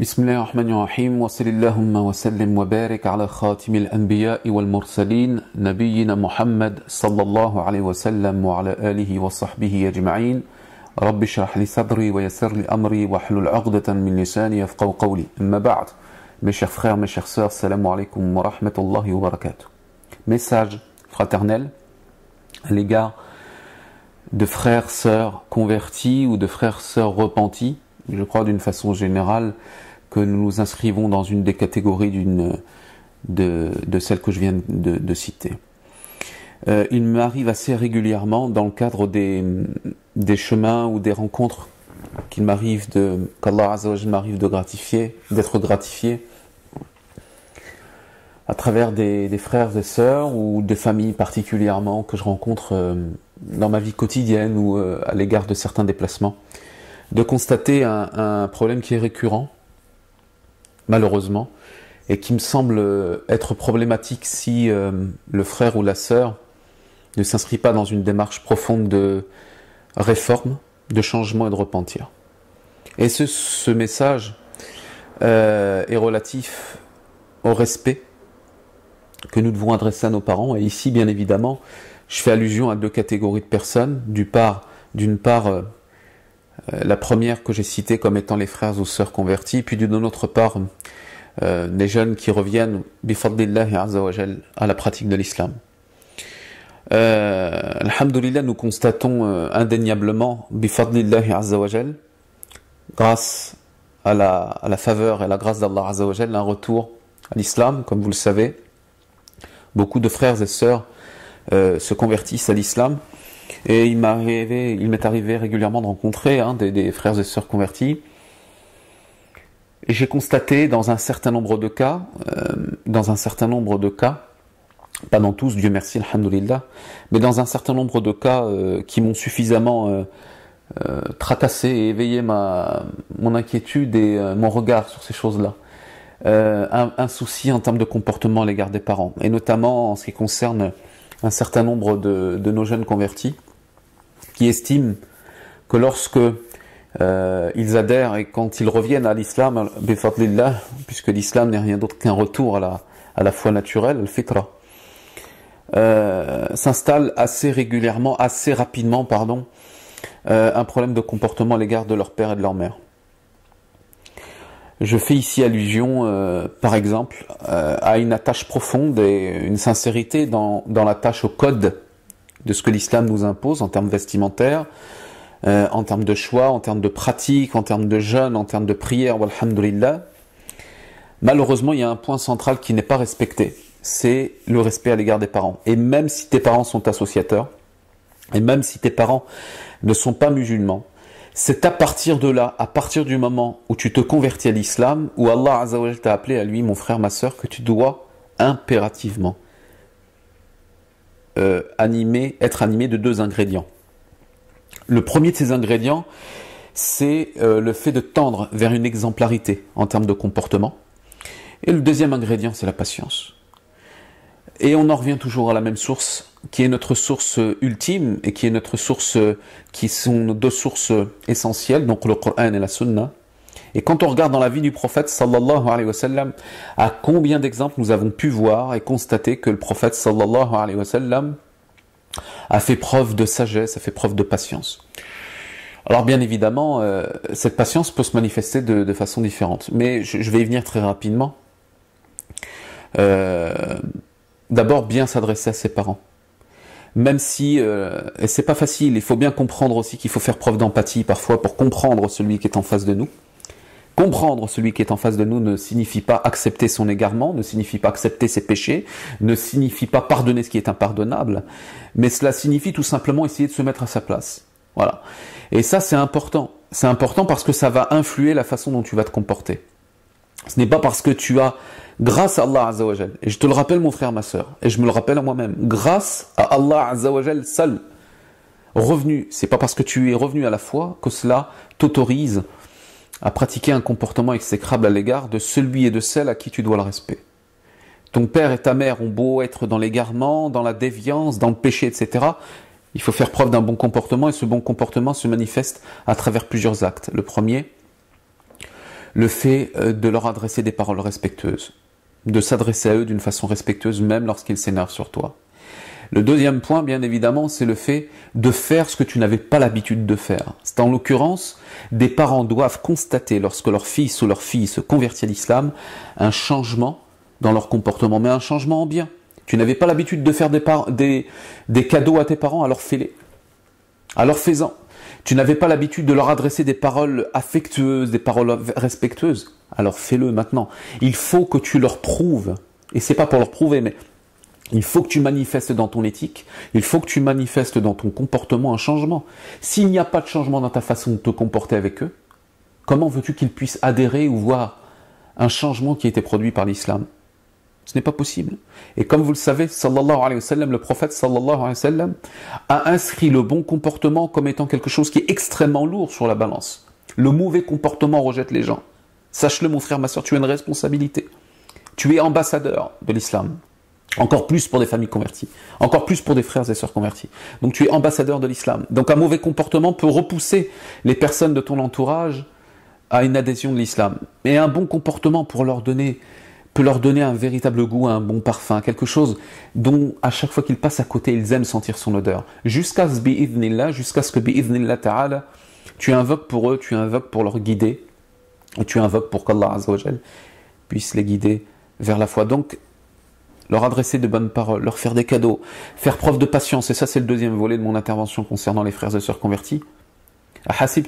بسم الله الرحمن الرحيم وصل اللهم وسلم وبارك على خاتم الأنبياء والمرسلين نبينا محمد صلى الله عليه وسلم وعلى آله وصحبه أجمعين رب اشرح لي صدري ويسر لي أمري واحلل عقدة من لساني يفقهوا قولي أما بعد. Mes chers frères, mes chères sœurs, salam alaikum wa rahmatullahi wa barakatuh. Message fraternel à l'égard de frères, sœurs convertis ou de frères, sœurs repentis. Je crois d'une façon générale que nous nous inscrivons dans une des catégories de celles que je viens de citer. Il m'arrive assez régulièrement dans le cadre des chemins ou des rencontres qu'Allah Azza wa Jalla m'arrive d'être gratifié à travers des frères et sœurs ou des familles particulièrement que je rencontre dans ma vie quotidienne ou à l'égard de certains déplacements, de constater un problème qui est récurrent, malheureusement, et qui me semble être problématique si le frère ou la sœur ne s'inscrit pas dans une démarche profonde de réforme, de changement et de repentir. Et ce message est relatif au respect que nous devons adresser à nos parents. Et ici, bien évidemment, je fais allusion à deux catégories de personnes. D'une part, la première que j'ai citée comme étant les frères ou sœurs convertis, puis d'une autre part, les jeunes qui reviennent bifadlillahi azza wa jal à la pratique de l'islam. Alhamdulillah, nous constatons indéniablement bifadlillahi azza wa jal, grâce à la faveur et la grâce d'Allah azza wa jal, un retour à l'islam, comme vous le savez. Beaucoup de frères et sœurs se convertissent à l'islam. Et il m'est arrivé régulièrement de rencontrer des frères et sœurs convertis. Et j'ai constaté dans un certain nombre de cas, pas dans tous, Dieu merci, alhamdulillah, mais dans un certain nombre de cas qui m'ont suffisamment tracassé et éveillé mon inquiétude et mon regard sur ces choses-là. Un souci en termes de comportement à l'égard des parents, et notamment en ce qui concerne un certain nombre de nos jeunes convertis qui estiment que lorsque ils adhèrent et quand ils reviennent à l'islam, bifadlillah, puisque l'islam n'est rien d'autre qu'un retour à la foi naturelle, al-fitra, s'installe assez rapidement, un problème de comportement à l'égard de leur père et de leur mère. Je fais ici allusion, par exemple, à une attache profonde et une sincérité dans l'attache au code de ce que l'islam nous impose en termes vestimentaires, en termes de choix, en termes de pratique, en termes de jeûne, en termes de prière, walhamdulillah. Malheureusement, il y a un point central qui n'est pas respecté, c'est le respect à l'égard des parents. Et même si tes parents sont associateurs, et même si tes parents ne sont pas musulmans, c'est à partir de là, à partir du moment où tu te convertis à l'islam, où Allah Azza wa Jalla t'a appelé à lui, mon frère, ma sœur, que tu dois impérativement être animé de deux ingrédients. Le premier de ces ingrédients, c'est le fait de tendre vers une exemplarité en termes de comportement. Et le deuxième ingrédient, c'est la patience. Et on en revient toujours à la même source, qui est notre source ultime et qui sont nos deux sources essentielles, donc le Coran et la Sunna. Et quand on regarde dans la vie du prophète sallallahu alayhi wa sallam, à combien d'exemples nous avons pu voir et constater que le prophète sallallahu alayhi wa sallam a fait preuve de sagesse, a fait preuve de patience. Alors bien évidemment, cette patience peut se manifester de façon différente, mais je vais y venir très rapidement. D'abord, bien s'adresser à ses parents. Même si, et c'est pas facile, il faut bien comprendre aussi qu'il faut faire preuve d'empathie parfois pour comprendre celui qui est en face de nous. Comprendre celui qui est en face de nous ne signifie pas accepter son égarement, ne signifie pas accepter ses péchés, ne signifie pas pardonner ce qui est impardonnable, mais cela signifie tout simplement essayer de se mettre à sa place. Voilà. Et ça, c'est important. C'est important parce que ça va influer la façon dont tu vas te comporter. Ce n'est pas parce que tu as, grâce à Allah Azza wa Jal, et je te le rappelle mon frère, ma sœur, et je me le rappelle à moi-même, grâce à Allah Azza wa Jal seul, c'est pas parce que tu es revenu à la foi que cela t'autorise à pratiquer un comportement exécrable à l'égard de celui et de celle à qui tu dois le respect. Ton père et ta mère ont beau être dans l'égarement, dans la déviance, dans le péché, etc. Il faut faire preuve d'un bon comportement, et ce bon comportement se manifeste à travers plusieurs actes. Le premier, le fait de leur adresser des paroles respectueuses, de s'adresser à eux d'une façon respectueuse, même lorsqu'ils s'énervent sur toi. Le deuxième point, bien évidemment, c'est le fait de faire ce que tu n'avais pas l'habitude de faire. C'est en l'occurrence, des parents doivent constater, lorsque leur fils ou leur fille se convertit à l'islam, un changement dans leur comportement, mais un changement en bien. Tu n'avais pas l'habitude de faire des cadeaux à tes parents, alors fais-les. Alors fais-en. Tu n'avais pas l'habitude de leur adresser des paroles affectueuses, des paroles respectueuses, alors fais-le maintenant. Il faut que tu leur prouves, et c'est pas pour leur prouver, mais il faut que tu manifestes dans ton éthique, il faut que tu manifestes dans ton comportement un changement. S'il n'y a pas de changement dans ta façon de te comporter avec eux, comment veux-tu qu'ils puissent adhérer ou voir un changement qui a été produit par l'islam? Ce n'est pas possible. Et comme vous le savez, sallallahu alayhi wa sallam, le prophète sallallahu alayhi wa sallam a inscrit le bon comportement comme étant quelque chose qui est extrêmement lourd sur la balance. Le mauvais comportement rejette les gens. Sache-le mon frère, ma soeur, tu as une responsabilité. Tu es ambassadeur de l'islam. Encore plus pour des familles converties. Encore plus pour des frères et sœurs convertis. Donc tu es ambassadeur de l'islam. Donc un mauvais comportement peut repousser les personnes de ton entourage à une adhésion de l'islam. Et un bon comportement peut leur donner un véritable goût, un bon parfum, quelque chose dont à chaque fois qu'ils passent à côté, ils aiment sentir son odeur. Jusqu'à ce que bi'idhnillah ta'ala, tu invoques pour eux, tu invoques pour leur guider, et tu invoques pour qu'Allah Azza wa Jal puisse les guider vers la foi. Donc, leur adresser de bonnes paroles, leur faire des cadeaux, faire preuve de patience, et ça c'est le deuxième volet de mon intervention concernant les frères et sœurs convertis. Est-ce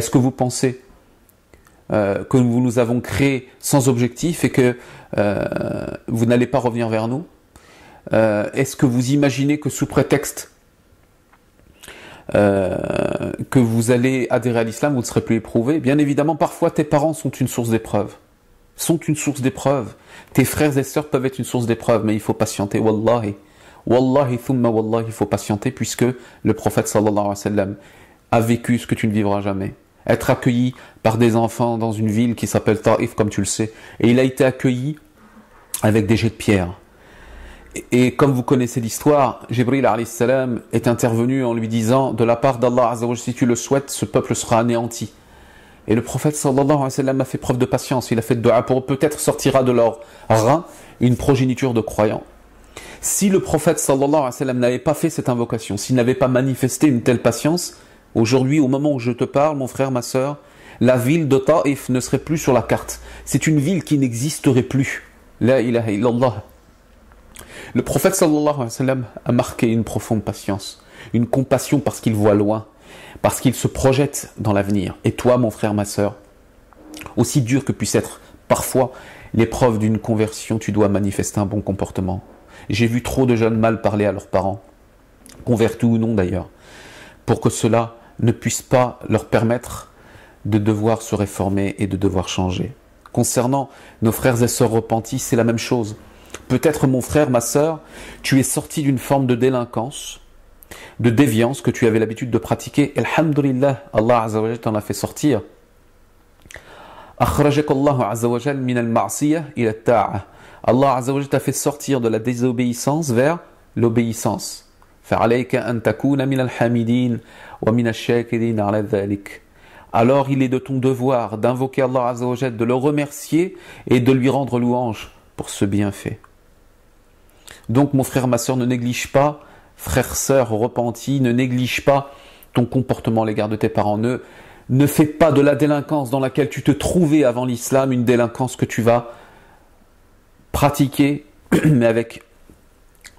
que vous pensez que nous avons créé sans objectif et que vous n'allez pas revenir vers nous? Est-ce que vous imaginez que sous prétexte que vous allez adhérer à l'islam, vous ne serez plus éprouvé? Bien évidemment, parfois tes parents sont une source d'épreuve. Tes frères et sœurs peuvent être une source d'épreuve, mais il faut patienter. Wallahi thumma wallahi, il faut patienter, puisque le prophète sallallahu alayhi wa sallam a vécu ce que tu ne vivras jamais. Être accueilli par des enfants dans une ville qui s'appelle Taïf, comme tu le sais, et il a été accueilli avec des jets de pierre. Et comme vous connaissez l'histoire, Jibril alayhi salam est intervenu en lui disant, de la part d'Allah Azza wa Jalla, si tu le souhaites, ce peuple sera anéanti. Et le prophète sallallahu alayhi wa sallam a fait preuve de patience, il a fait de dua pour peut-être sortira de leur rein une progéniture de croyants. Si le prophète sallallahu alayhi wa sallam n'avait pas fait cette invocation, s'il n'avait pas manifesté une telle patience, aujourd'hui, au moment où je te parle, mon frère, ma sœur, la ville de Taïf ne serait plus sur la carte. C'est une ville qui n'existerait plus. La ilaha illallah. Le prophète sallallahu alayhi wa sallam a marqué une profonde patience, une compassion parce qu'il voit loin, parce qu'il se projette dans l'avenir. Et toi, mon frère, ma sœur, aussi dur que puisse être parfois l'épreuve d'une conversion, tu dois manifester un bon comportement. J'ai vu trop de jeunes mal parler à leurs parents, convertis ou non d'ailleurs, pour que cela ne puisse pas leur permettre de devoir se réformer et de devoir changer. Concernant nos frères et sœurs repentis, c'est la même chose. Peut-être, mon frère, ma sœur, tu es sorti d'une forme de délinquance, de déviance que tu avais l'habitude de pratiquer. Alhamdulillah, Allah Azza wa Jal t'en a fait sortir. Akhrajak Allah Azza wa Jal min al-ma'siyah ila at-ta'a. Allah Azza wa Jal t'a fait sortir de la désobéissance vers l'obéissance. فَعَلَيْكَ أَن تَكُونَ مِنَ الْحَامِدِينَ وَمِنَ الشَّاكِرِينَ عَلَى ذَلِكَ. Alors il est de ton devoir d'invoquer Allah Azza wa Jal, de le remercier et de lui rendre louange pour ce bienfait. Donc mon frère, ma sœur, ne néglige pas, frère, sœur repenti, ne néglige pas ton comportement à l'égard de tes parents. Ne fais pas de la délinquance dans laquelle tu te trouvais avant l'islam une délinquance que tu vas pratiquer, mais avec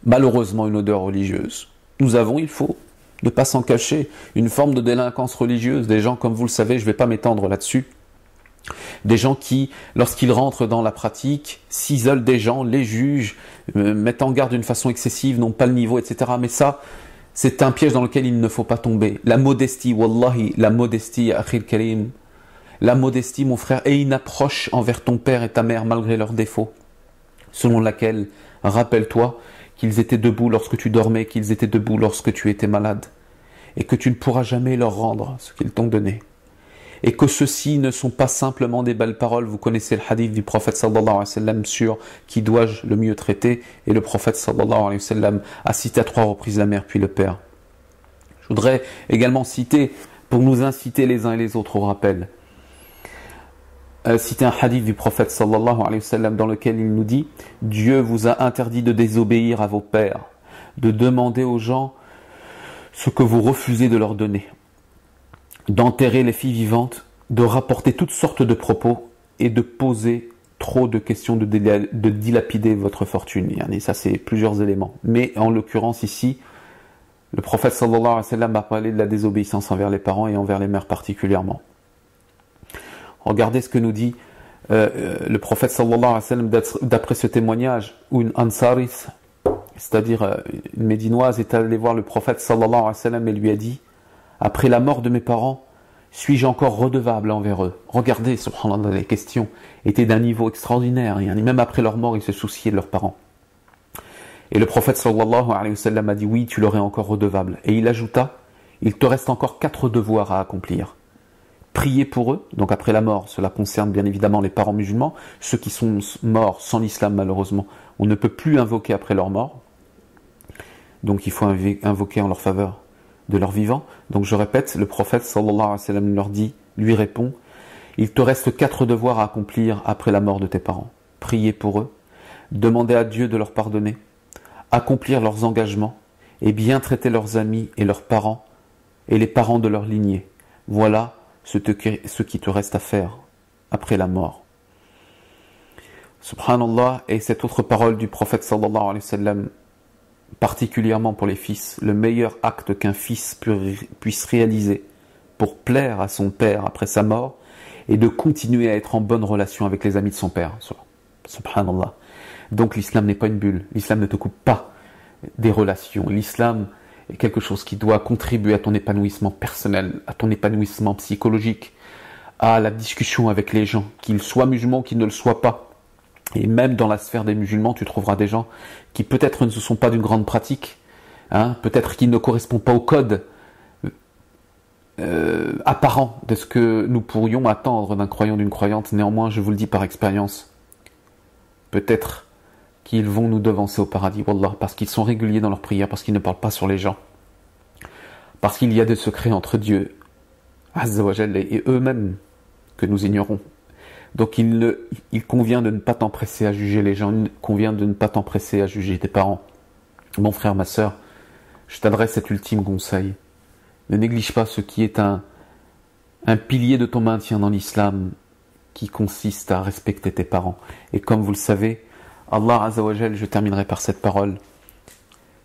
malheureusement une odeur religieuse. Nous avons, il faut ne pas s'en cacher, une forme de délinquance religieuse. Des gens, comme vous le savez, je ne vais pas m'étendre là-dessus, des gens qui, lorsqu'ils rentrent dans la pratique, s'isolent des gens, les jugent, mettent en garde d'une façon excessive, n'ont pas le niveau, etc. Mais ça, c'est un piège dans lequel il ne faut pas tomber. La modestie, wallahi, la modestie, akhil karim, la modestie, mon frère, est une approche envers ton père et ta mère malgré leurs défauts, selon laquelle, rappelle-toi, qu'ils étaient debout lorsque tu dormais, qu'ils étaient debout lorsque tu étais malade, et que tu ne pourras jamais leur rendre ce qu'ils t'ont donné. Et que ceux-ci ne sont pas simplement des belles paroles. Vous connaissez le hadith du prophète sallallahu alayhi wa sallam sur qui dois-je le mieux traiter, et le prophète sallallahu alayhi wa sallam a cité à 3 reprises la mère puis le père. Je voudrais également citer pour nous inciter les uns et les autres au rappel. Citer un hadith du prophète sallallahu alayhi wa sallam dans lequel il nous dit « Dieu vous a interdit de désobéir à vos pères, de demander aux gens ce que vous refusez de leur donner, d'enterrer les filles vivantes, de rapporter toutes sortes de propos et de poser trop de questions, de dilapider votre fortune. » Et ça, c'est plusieurs éléments. Mais en l'occurrence ici, le prophète sallallahu alayhi wa sallam a parlé de la désobéissance envers les parents et envers les mères particulièrement. Regardez ce que nous dit le prophète sallallahu alayhi wa sallam d'après ce témoignage où une Ansaris, c'est-à-dire une Médinoise, est allée voir le prophète sallallahu alayhi wa sallam et lui a dit « Après la mort de mes parents, suis-je encore redevable envers eux ?» Regardez, subhanallah, les questions étaient d'un niveau extraordinaire. Et même après leur mort, ils se souciaient de leurs parents. Et le prophète sallallahu alayhi wa sallam a dit « Oui, tu leur es encore redevable. » Et il ajouta « Il te reste encore 4 devoirs à accomplir. Prier pour eux, donc après la mort, cela concerne bien évidemment les parents musulmans, ceux qui sont morts sans l'islam malheureusement, on ne peut plus invoquer après leur mort, donc il faut invoquer en leur faveur de leur vivant. Donc je répète, le prophète sallallahu alayhi wa sallam lui répond, il te reste 4 devoirs à accomplir après la mort de tes parents. Prier pour eux, demander à Dieu de leur pardonner, accomplir leurs engagements et bien traiter leurs amis et leurs parents et les parents de leur lignée. Voilà ce qui te reste à faire après la mort. Subhanallah, et cette autre parole du prophète sallallahu alayhi wa sallam, particulièrement pour les fils, le meilleur acte qu'un fils puisse réaliser pour plaire à son père après sa mort est de continuer à être en bonne relation avec les amis de son père. Subhanallah. Donc l'islam n'est pas une bulle, l'islam ne te coupe pas des relations, l'islam est quelque chose qui doit contribuer à ton épanouissement personnel, à ton épanouissement psychologique, à la discussion avec les gens, qu'ils soient musulmans ou qu'ils ne le soient pas. Et même dans la sphère des musulmans, tu trouveras des gens qui peut-être ne sont pas d'une grande pratique, peut-être qu'ils ne correspondent pas au code apparent de ce que nous pourrions attendre d'un croyant, d'une croyante. Néanmoins, je vous le dis par expérience, peut-être qu'ils vont nous devancer au paradis, wallah, parce qu'ils sont réguliers dans leurs prières, parce qu'ils ne parlent pas sur les gens, parce qu'il y a des secrets entre Dieu, Azza wa Jalla, et eux-mêmes que nous ignorons. Donc il convient de ne pas t'empresser à juger les gens, il convient de ne pas t'empresser à juger tes parents. Mon frère, ma sœur, je t'adresse cet ultime conseil. Ne néglige pas ce qui est un pilier de ton maintien dans l'islam, qui consiste à respecter tes parents. Et comme vous le savez, Allah Azza wa Jal, je terminerai par cette parole,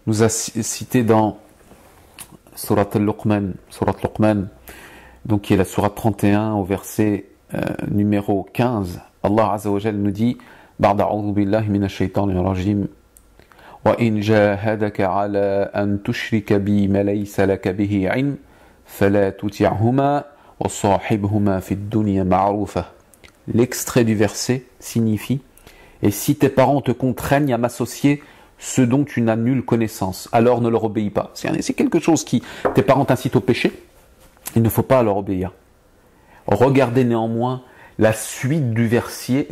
nous a cité dans Surat Luqman, donc qui est la Surat 31 au verset numéro 15. Allah Azza wa Jal nous dit Ba'da a'udhu billahi minash shaitanir rajim wa in jahadaka ala an tushrika bi ma laysa laka bihi ilm fala tuti'huma wa sahibhuma fid dunya ma'rufa. L'extrait du verset signifie « Et si tes parents te contraignent à m'associer ce dont tu n'as nulle connaissance, alors ne leur obéis pas. » C'est quelque chose qui, tes parents t'incitent au péché, il ne faut pas leur obéir. Regardez néanmoins la suite du verset,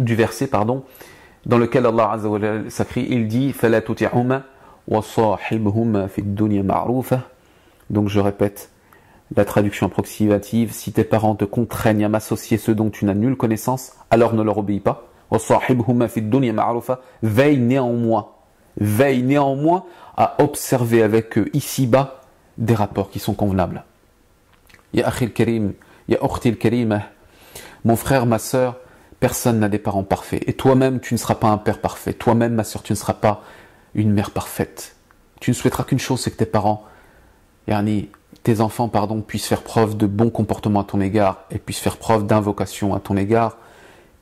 dans lequel Allah Azza wa Jalla s'écrit, il dit « فَلَا تُطِعْهُمَا وَصَاحِبْهُمَا فِي الدُّنْيَا مَعْرُوفًا » Donc je répète, la traduction approximative, si tes parents te contraignent à m'associer ce dont tu n'as nulle connaissance, alors ne leur obéis pas. Veille néanmoins à observer avec eux ici-bas des rapports qui sont convenables. Ya akhil karim, ya ukhtil karimah, mon frère, ma sœur, personne n'a des parents parfaits. Et toi-même, tu ne seras pas un père parfait. Toi-même, ma sœur, tu ne seras pas une mère parfaite. Tu ne souhaiteras qu'une chose, c'est que tes parents, tes enfants, puissent faire preuve de bon comportement à ton égard et puissent faire preuve d'invocation à ton égard.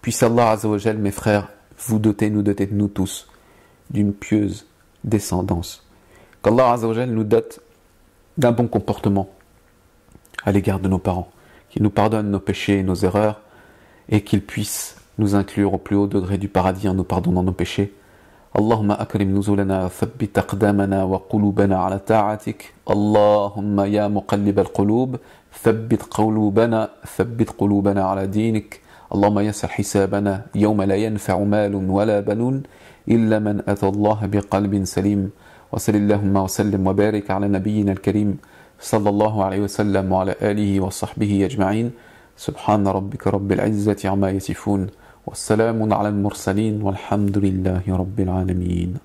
Puisse Allah Azza wa Jal, mes frères, nous doter, nous tous, d'une pieuse descendance. Qu'Allah Azza wa Jal nous dote d'un bon comportement à l'égard de nos parents, qu'il nous pardonne nos péchés et nos erreurs, et qu'il puisse nous inclure au plus haut degré du paradis en nous pardonnant nos péchés. اللهم أكرم نزلنا وثبت أقدامنا وقلوبنا على طاعتك اللهم يا مقلب القلوب ثبت قلوبنا على دينك اللهم يسر حسابنا يوم لا ينفع مال ولا بنون إلا من أتى الله بقلب سليم وصل اللهم وسلم وبارك على نبينا الكريم صلى الله عليه وسلم وعلى آله وصحبه أجمعين. سبحان ربك رب العزة عما يصفون والسلام على المرسلين والحمد لله رب العالمين.